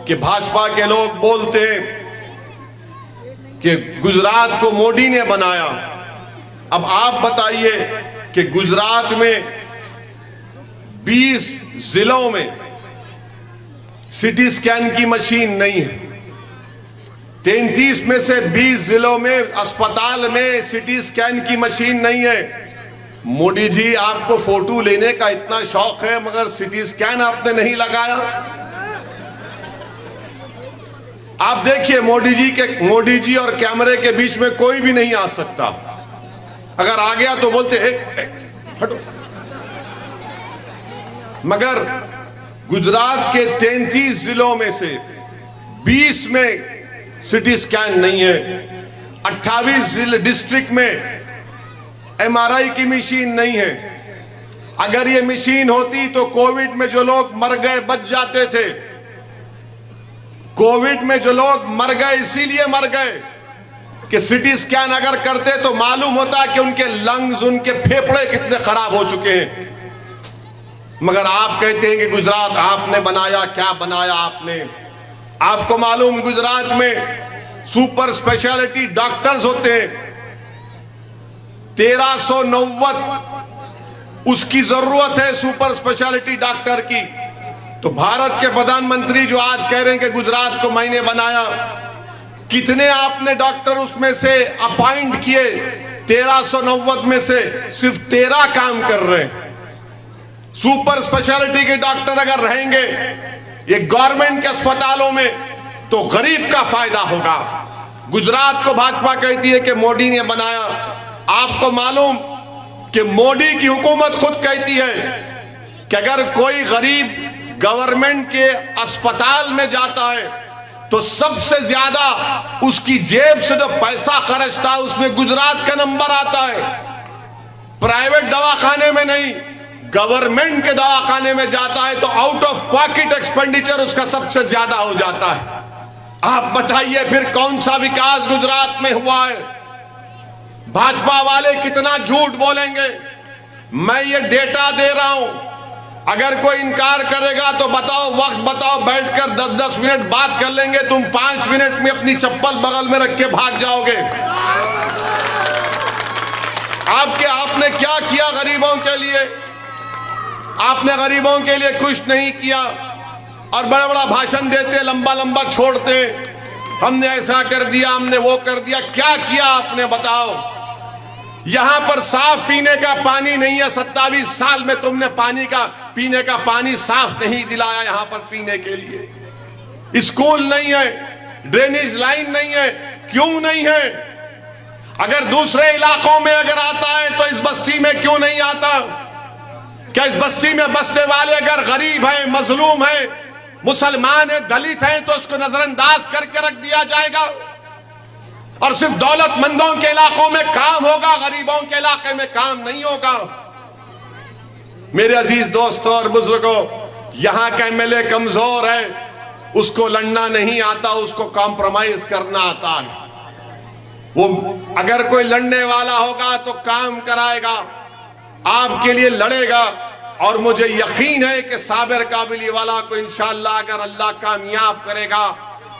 कि भाजपा के लोग बोलते हैं कि गुजरात को मोदी ने बनाया। अब आप बताइए कि गुजरात में 20 जिलों में सिटी स्कैन की मशीन नहीं है। 33 में से 20 जिलों में अस्पताल में सिटी स्कैन की मशीन नहीं है। मोदी जी, आपको फोटो लेने का इतना शौक है मगर सिटी स्कैन आपने नहीं लगाया। आप देखिए, मोदी जी और कैमरे के बीच में कोई भी नहीं आ सकता। अगर आ गया तो बोलते हटो। मगर गुजरात के 33 जिलों में से 20 में सिटी स्कैन नहीं है। 28 डिस्ट्रिक्ट में MRI की मशीन नहीं है। अगर ये मशीन होती तो कोविड में जो लोग मर गए बच जाते थे। कोविड में जो लोग मर गए इसीलिए मर गए कि सिटी स्कैन अगर करते तो मालूम होता कि उनके लंग्स, उनके फेफड़े कितने खराब हो चुके हैं। मगर आप कहते हैं कि गुजरात आपने बनाया। क्या बनाया आपने? आपको मालूम गुजरात में सुपर स्पेशलिटी डॉक्टर्स होते हैं 1390। उसकी जरूरत है सुपर स्पेशलिटी डॉक्टर की। तो भारत के प्रधानमंत्री जो आज कह रहे हैं कि गुजरात को मैंने बनाया, कितने आपने डॉक्टर उसमें से अपॉइंट किए? 1390 में से सिर्फ 13 काम कर रहे हैं। सुपर स्पेशलिटी के डॉक्टर अगर रहेंगे ये गवर्नमेंट के अस्पतालों में तो गरीब का फायदा होगा। गुजरात को भाजपा कहती है कि मोदी ने बनाया। आपको मालूम कि मोदी की हुकूमत खुद कहती है कि अगर कोई गरीब गवर्नमेंट के अस्पताल में जाता है तो सबसे ज्यादा उसकी जेब से जो पैसा खर्चता है उसमें गुजरात का नंबर आता है। प्राइवेट दवाखाने में नहीं, गवर्नमेंट के दवाखाने में जाता है तो आउट ऑफ पॉकेट एक्सपेंडिचर उसका सबसे ज्यादा हो जाता है। आप बताइए फिर कौन सा विकास गुजरात में हुआ है? भाजपा वाले कितना झूठ बोलेंगे। मैं ये डेटा दे रहा हूं, अगर कोई इनकार करेगा तो बताओ, वक्त बताओ, बैठकर 10-10 मिनट बात कर लेंगे। तुम 5 मिनट में अपनी चप्पल बगल में रख के भाग जाओगे। आपने क्या किया गरीबों के लिए? आपने गरीबों के लिए कुछ नहीं किया और बड़ा बड़ा भाषण देते, लंबा लंबा छोड़ते, हमने ऐसा कर दिया, हमने वो कर दिया। क्या किया आपने बताओ? यहां पर साफ पीने का पानी नहीं है। 27 साल में तुमने पीने का पानी साफ नहीं दिलाया यहां पर पीने के लिए। स्कूल नहीं है, ड्रेनेज लाइन नहीं है। क्यों नहीं है? अगर दूसरे इलाकों में अगर आता है तो इस बस्ती में क्यों नहीं आता? क्या इस बस्ती में बसने वाले अगर गरीब हैं, मजलूम हैं, मुसलमान हैं, दलित हैं तो उसको नजरअंदाज करके रख दिया जाएगा और सिर्फ दौलतमंदों के इलाकों में काम होगा, गरीबों के इलाके में काम नहीं होगा? मेरे अजीज दोस्तों और बुजुर्गों, यहां का MLA कमजोर है, उसको लड़ना नहीं आता, उसको कॉम्प्रोमाइज करना आता है। वो अगर कोई लड़ने वाला होगा तो काम कराएगा, आपके लिए लड़ेगा। और मुझे यकीन है कि साबिर काबिलीवाला को इंशाअल्लाह अगर अल्लाह कामयाब करेगा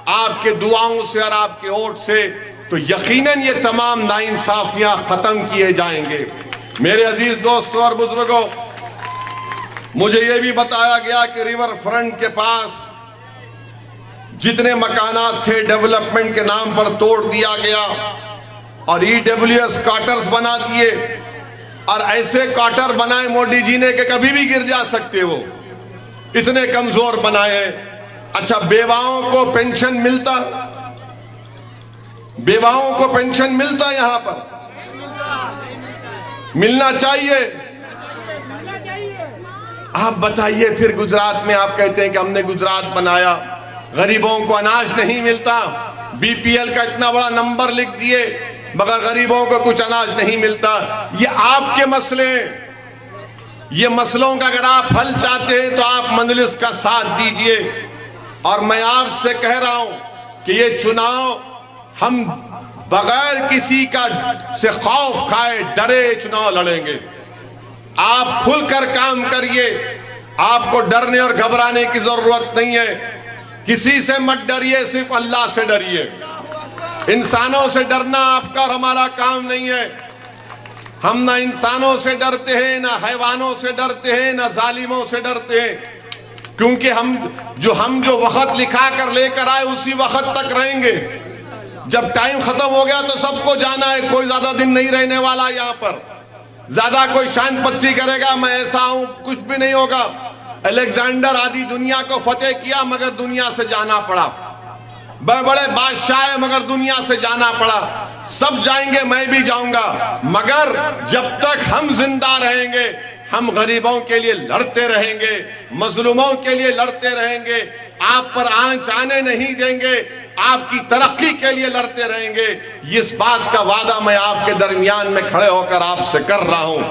आपके दुआओं से और आपके वोट से, तो यकीनन ये तमाम नाइंसाफियां खत्म किए जाएंगे। मेरे अजीज दोस्तों और बुजुर्गों, मुझे ये भी बताया गया कि रिवर फ्रंट के पास जितने मकानात थे डेवलपमेंट के नाम पर तोड़ दिया गया और EWS क्वार्टर्स बना दिए। और ऐसे क्वार्टर बनाए मोदी जी ने कि कभी भी गिर जा सकते हो, इतने कमजोर बनाए हैं। अच्छा, बेवाओं को पेंशन मिलता? बेवाओं को पेंशन मिलता? यहां पर मिलना चाहिए। आप बताइए फिर गुजरात में आप कहते हैं कि हमने गुजरात बनाया, गरीबों को अनाज नहीं मिलता। BPL का इतना बड़ा नंबर लिख दिए मगर गरीबों को कुछ अनाज नहीं मिलता। ये आपके मसले, ये मसलों का अगर आप हल चाहते हैं तो आप मंजलिस का साथ दीजिए। और मैं आपसे कह रहा हूं कि ये चुनाव हम बगैर किसी का से खौफ खाए डरे चुनाव लड़ेंगे। आप खुलकर काम करिए, आपको डरने और घबराने की जरूरत नहीं है। किसी से मत डरिए, सिर्फ अल्लाह से डरिए। इंसानों से डरना आपका और हमारा काम नहीं है। हम ना इंसानों से डरते हैं, ना हैवानों से डरते हैं, ना जालिमों से डरते हैं, क्योंकि हम जो वक्त लिखा कर लेकर आए उसी वक्त तक रहेंगे। जब टाइम खत्म हो गया तो सबको जाना है, कोई ज्यादा दिन नहीं रहने वाला। यहाँ पर ज्यादा कोई शान पत्ती करेगा मैं ऐसा हूं, कुछ भी नहीं होगा। अलेक्जेंडर आदि दुनिया को फतेह किया मगर दुनिया से जाना पड़ा। बड़े बड़े बादशाह है मगर दुनिया से जाना पड़ा। सब जाएंगे, मैं भी जाऊंगा, मगर जब तक हम जिंदा रहेंगे हम गरीबों के लिए लड़ते रहेंगे, मजलूमों के लिए लड़ते रहेंगे, आप पर आंच आने नहीं देंगे, आपकी तरक्की के लिए लड़ते रहेंगे। इस बात का वादा मैं आपके दरमियान में खड़े होकर आपसे कर रहा हूं।